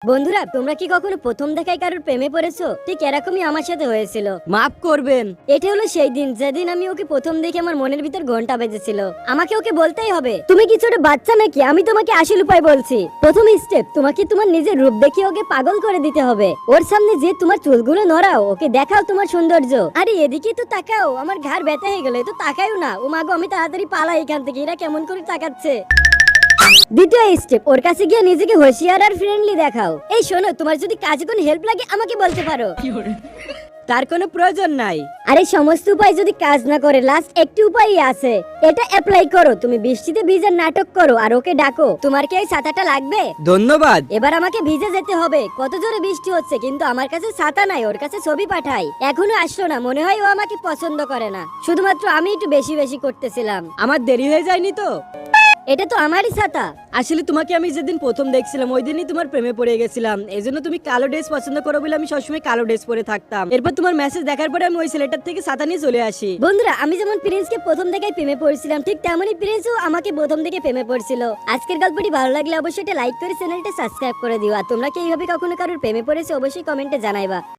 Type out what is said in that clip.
বন্ধুরা, তোমরা কি কখনো প্রথম দেখায় কারোর প্রেমে পড়েছো? ঠিক এরকমই আমার সাথে হয়েছিল। মাফ করবেন। এটা হলো সেই দিন যেদিন আমি ওকে প্রথম দেখে আমার মনের ভিতর ঘন্টা বেজেছিল। আমাকে ওকে বলতেই হবে, তুমি কি ছোট বাচ্চা নাকি? আমি তোমাকে আসল উপায় বলছি। প্রথম স্টেপ, তোমাকে তোমার নিজের রূপ দেখিয়ে ওকে পাগল করে দিতে হবে। ওর সামনে যে তোমার চুলগুলো নড়াও, ওকে দেখাও তোমার সৌন্দর্য। আরে এদিকে তো তাকাও, আমার ঘাড় ব্যথা হয়ে গেল, তো তাকাও না। ও মাগো, আমি তাড়াতাড়ি পালাই এখান থেকে, এরা কেমন করে তাকাচ্ছে। দ্বিতীয় স্টেপ, ওর কাছে গিয়ে নিজেকে হোশিয়ার আর ফ্রেন্ডলি দেখাও। এই শোনো, তোমার যদি কাজে কোনো হেল্প লাগে আমাকে বলতে পারো। তার কোনো প্রয়োজন নাই। আরে সমস্ত উপায় যদি কাজ না করে, লাস্ট একটি উপায়ই আছে, এটা অ্যাপ্লাই করো। তুমি বৃষ্টিতে ভিজার নাটক করো আর ওকে ডাকো, তোমার কি এই ছাতাটা লাগবে? ধন্যবাদ। এবার আমাকে ভিজে যেতে হবে। কত জোরে বৃষ্টি হচ্ছে, কিন্তু আমার কাছে ছাতা নাই। ওর কাছে ছবি পাঠাই, এখনো আসলো না। মনে হয় ও আমাকে পছন্দ করে না, শুধুমাত্র আমি একটু বেশি বেশি করতেছিলাম। আমার দেরি হয়ে যায়নি তো? এটা তো আমারই ছাতা। আসলে তোমাকে আমি যেদিন প্রথম দেখছিলাম ওই দিনই তোমার প্রেমে পড়ে গেছিলাম। এজন্য তুমি কালো ড্রেস পছন্দ করো বলে আমি সবসময় কালো ড্রেস পরে থাকতাম। এরপর তোমার মেসেজ দেখার পরে আমি ওই ছেলেটার থেকে ছাতা নিয়ে চলে আসি। বন্ধুরা, আমি যেমন প্রিন্সকে প্রথম থেকেই প্রেমে পড়ছিলাম, ঠিক তেমনই প্রিন্সও আমাকে প্রথম থেকে প্রেমে পড়ছিল। আজকের গল্পটি ভালো লাগলে অবশ্যই একটা লাইক করে চ্যানেলটা সাবস্ক্রাইব করে দিও। আর তোমরা কি এইভাবে কখনো কারোর প্রেমে পড়েছো? অবশ্যই কমেন্টে জানাইবা।